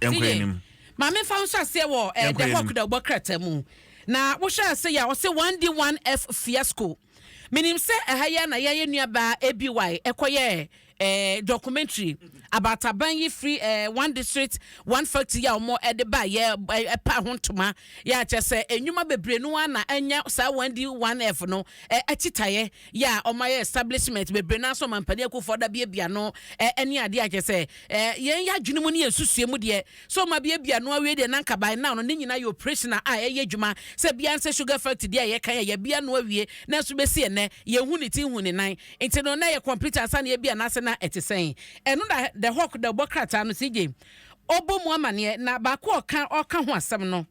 enkwenim ma me fa nso ase wo the hawk da bokrata mu na wo sha ase ya wo se 1D1F fiasco minim se ehaya na ye nuaba ABY ekoye documentary about Abanyi free one district one factory ya omo edeba ye pa hontoma ya chese enwuma bebre no na enya sa 1D1F no achitaye ya omaye establishment bebre na so mampade akufo da bia no eni ade a chese yen ya dwene mu ne yesusue mu de so ma bia no awie de na nkaban na no nyina ye operation a ye dwuma se bia nse sugar factory de ye kan ye bia no awie na so besi ene ye hu ni tin hu ni nan enti no na ye computer sa na bia na se na etisen eno da the hawk da bokrata no CJ obomu amane na ba ko oka ho asem no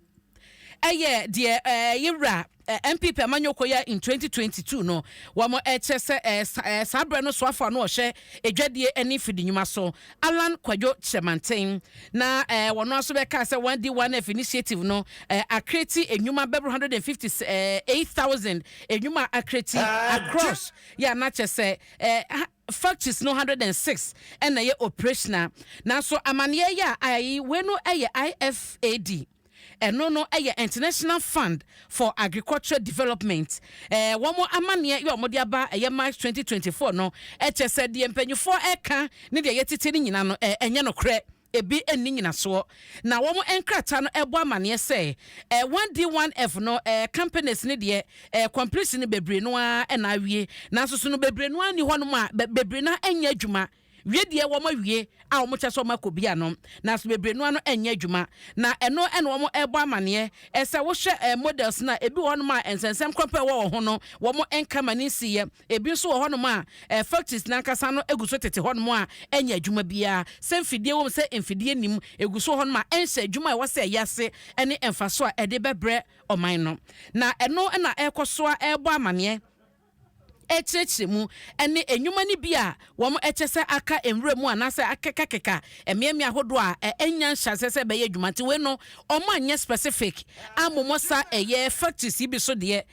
eye de yewra MPP amanyokoya in 2022 no wamo chese sabre no soafo no ohye edwadie ani fidi nyuma so Alan Kwadwo Chemanten na wono aso be ka se 1D1F initiative no akreti enyuma bebro 158,000 enyuma akreti across ya na chese factories no 106 and na ye operational na so amane ya ai we no IFAD no International Fund for Agricultural Development womo amane yo modi aba March 2024 no chese de empanyufo eka ne de yetete ni nyina no enye no kre ebi eni nyina so na womo enkrata no ebo amane se 1D1F no companies ne de completion bebre no a na awie na so no bebre no ani hono ma bebre na enya adwuma wie de womo wie a womo cheso makobia no na so bebre no ano enya adwuma na eno womo ebo amane ese wo hwe models na ebi hono ma ensensem kompa wo ho no womo enka mani siye ebi so hono ma factories na nkasa no eguso tete hono ma enya adwuma bia se mfidie wo se mfidie nim eguso hono ma ense adwuma wo se yase ene emfaso a ede bebre oman no na eno na ekoso a ebo amane mu ene enyuma ni bia wo mo echese aka enwura mu anase akekakeka emiemi ahodo a enya nhyase be yadwuma ti we no omo anya specific amomosa eye factories bi so de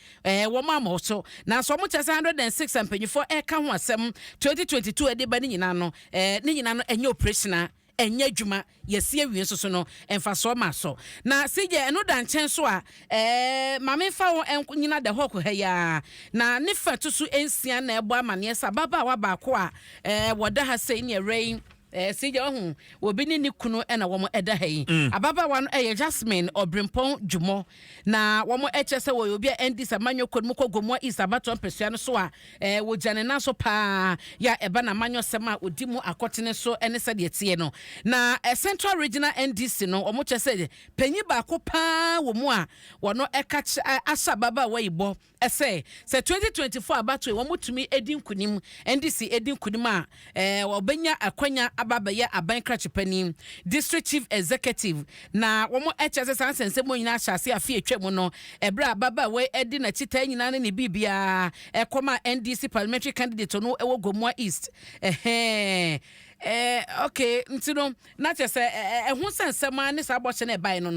wo ma mo so na so mo chese 106 ampanyifo eka ho asem 2022 ede ba ni nyina no enya operational enya dwuma yesi awie so no emfa so ma so na sije eno da nchen so a mame fa wo nyina de hawk ha ya na ne fa to so ensia na ebo amane sa baba wa ba ko a woda ha sei ne rain sija ohu obi ni kunu na wo mo eda hai ababa wa no Jasmine Obrimpon Jumo na wo mo echese wo obi endi samanyo kodu kogomo isabato mpesua no so a wo jane na so pa ya eba na manyo sema odimu akotene so ene se de tie no na Central Regional NDC no wo mo chese panyi ba ko pa wo mu a wo no eka asa baba wa ibo ese se 2024 abato wo mo tumi edi nkunim NDC edi nkunim a wo benya akwanya ababaya abankrachi pani district chief executive na womo HS sansense mo nyina hyase afi atwam no ebra ababa we edi na chita nyina ne bibia ekoma NDC parliamentary candidate no ewo Gomua East okay ntino na chese ehun sensema ne sa boche na bai no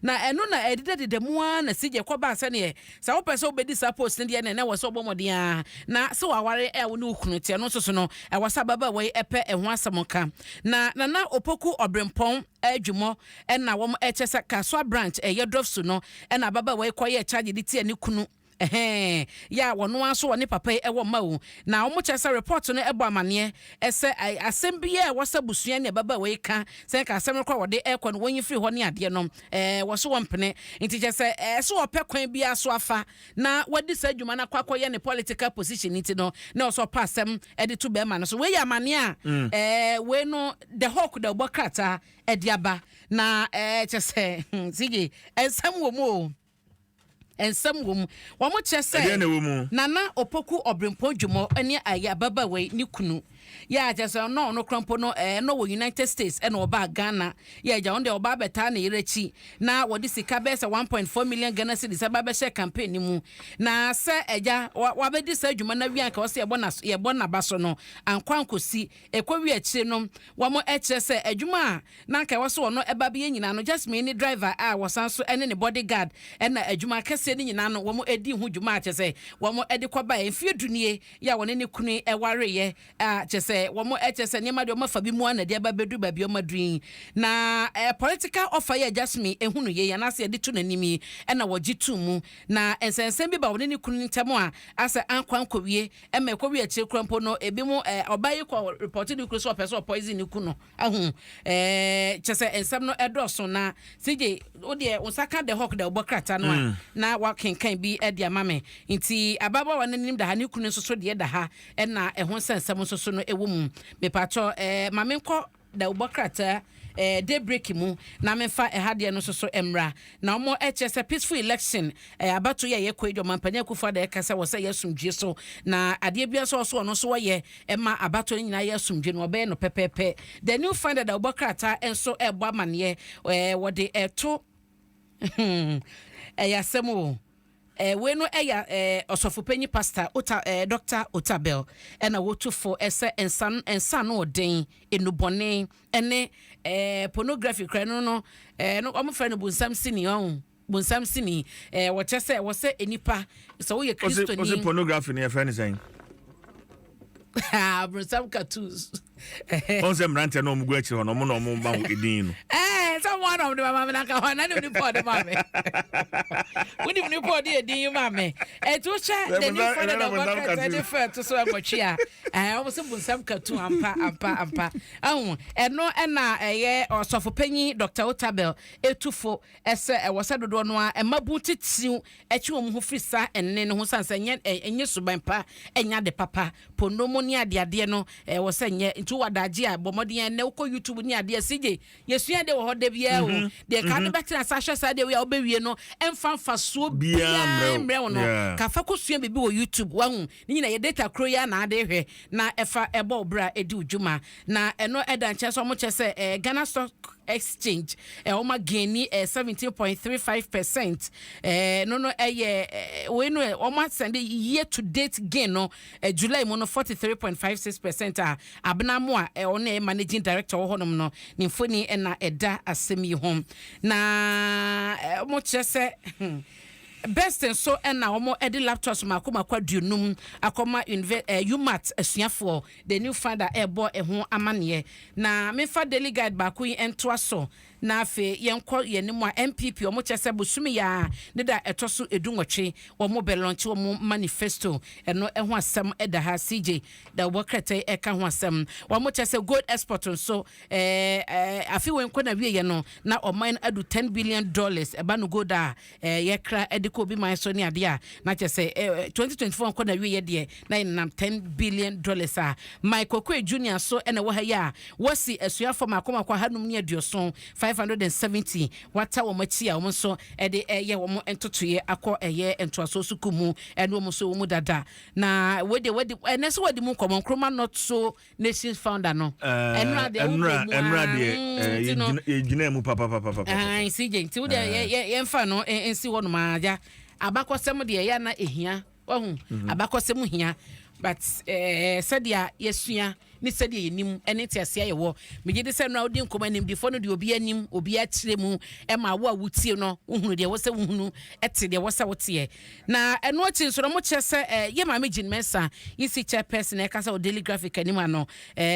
na eno na edide mu na sije koba ase ne sa wo pese obedi support ne de na wo so bomodia na se waware wo ne okunu tie no so no wasa baba we epe ehun asamonka na opoku Obrimpon adwumo na wo echese kaswa branch yedrofsu no na baba we koye charge de tie ne kunu ya wono aso woni papa ewo mawo na omo chese report no ebo amane ese asembia e wasa busua ne baba we ka se ka asem kwa wode ekọ no wonyi free ho ne ade no wo so wompene nti chese so opekwan bia so afa na wadi sa adwuma na kwakoye ne political position nti no na so pasem ede to be ma no so we ya amane a we no the hawk da bokrata ediaba na chese sigi ensam wo mu ensam wom wo mo chese nana opoku Obrimpon Jumo ene aya baba we ni kunu ya jese no krampo no no wo United States ene oba Ghana ya ja onde oba beta na irechi na wodi sika be se 1.4 million Ghana cedis aba share campaign mu na se eja wa be di sa adwuma na wi anka wo se ye na baso no ankwankosi ekwawi akire no wo mo echese adwuma na anka wo so no eba be nyina no just me ni driver a wo sanso ene ne bodyguard ena adwuma kese ni nyina no wo mo edi hu dwuma achese wo mo edi kwaba emfie dunie ya wo ne kunu eware ye a say one more HS and Yamado Mafabi Mwana, the Babedu Baby Madrin. Na political offer ya just me, and who ye and I said to enemy, and I was jitumu. Na and send me about any couldn't tamoa as an uncle Korea, and my Korea chill crampono, a bimo or buy you call reported you could swap as or poison you kuno. Just and some no address so na CJ, oh dear, Osaka the hawk the Bocata na walking can be at their mammy. Inti Ababa and name the Hanukun so the other ha, and na a one sense someone so no a woman. Me patro, Mamenko the Bocata. Daybreak mu na memfa ehade no so emra na omo HS peaceful election about to ye kwedo mampanya kufa da ekasa wo say yesumdwe so na ade bia so no so ye ema abato nyina yesumdwe no obe no pepepe the new finder da obokrata enso ebo amane wo de eto yasemo we no eya osofopanyi pastor Dr. Otabel na wotu for ese ensan no den enubone ene pornography kra no no omo fa no bunsam sini on bunsam sini wo chese wo se enipa so wo ye Christo ni o pornography ne fa ni sen bunsam cartoons on se mrante no mgu achi no mo ba edin no someone of the mama na ka na ni report the mama we ni report the edin mama to share the new friend of the different to so amochia almost bunsam cartoon ampa no na osofopanyi Dr. Otabel etufo ese wose dodo no a mabu titiu echi wo mu frisa enne no ho sansa enye suban pa enya de papa ponomo ni ade no wose nye ntu wadaji a bomodien na uko YouTube ni ade CJ yesua de wo hoda bia o de ka de betra sahwe sa de we a obewie no emfa so bia mre wo no ka fa kosua bibi wo YouTube wahu ni nyina ye data kro ya na ade hwe na efa ebo bra edi udwuma na eno eda nche so mo chese Ghana Stock Exchange oma gaini 17.35% no we no oma send year to date gain no July mo no 43.56% abna mo a ona managing director wo honom no ni mfoni na eda asemi hom na mo chese best and so and now more edi laptops makoma kwadunum akoma UMAT asuafo the new father ebo ho amane na mefa daily guide ba ku ento aso na afe yenko yenimu a MPP omo chese bosumi ya ne da etoso edunwotwe omo belonche omo manifesto eno ho asem eda ha CJ da wokrate eka ho asem omo chese gold export so afi wenko na wie ye no na oman adu $10 billion eba no gold a yekra ediko bi man so ne ade a na chese 2024 nko na wie ye de na $10 billion a Michael Kwe Junior so ene wo ha ya wasi asuafo makoma kwa hanum ne adioson 570 wata wo machi a wo so ede ye wo mo entotoye akọ eye entoaso sukumu ene wo so wo mu dada na wede ene so wede mu komon kroma not so nation founder no enra de gina mu papa CJ nti wo de ye mfa no ensi wo no maaja abakosem de ya na ehia ohun abakosem hia but sadia yesua ni sadia yenim ene tiasia ye wo megide se no odi nkoma nim before no de obi anim obi akire mu e ma wo awutie no uhunu de wo se uhunu ete de wo se wotie na eno achi nso no mo chese ye ma megin mensa yisi chairperson e kasa o daily graphic anim ano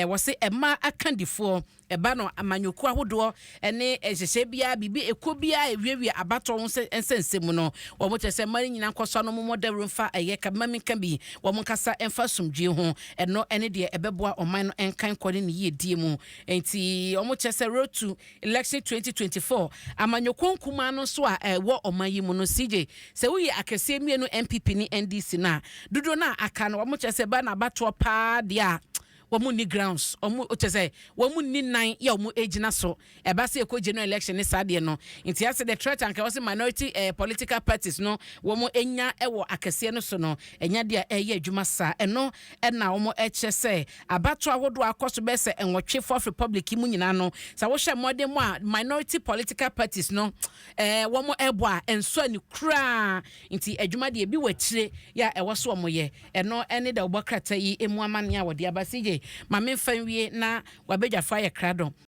wo se ema akandifo eba no amanyoku ahodo ene ehhye bia bibi ekobia ewiawi abato wo nsensem no wo mo chese mari nyina nkoso no mo modern fa eye ka maminka bi wo mo kasa emfa sumdwe ho eno ene de ebeboa oman no enkan kwani ne yedie mu enti wo mo chese road to election 2024 amanyoku nkuma no so a wo oman yi mu no CJ se wo yi akese mienu MPP ni NDC na dodo na aka no wo mo chese ba na abato pa dia wamu ni grounds omu ochese wamu ni nine ya omu ejina so eba se ko general election ni sade no nti ase the threat and was minority political parties no wamu enya ewo akese no so no enya dia eye adwuma sa eno na omu echese abato ahodo akoso be se enwotwe for republic mu nyina no sa wo hye modern mu a minority political parties no wamu ebo a enso ani kra nti adwuma de bi wachire ya ewo so omu ye eno ene da obokrata yi emu amane a wode abasije ma memfa wie na wabedwa fa ye krado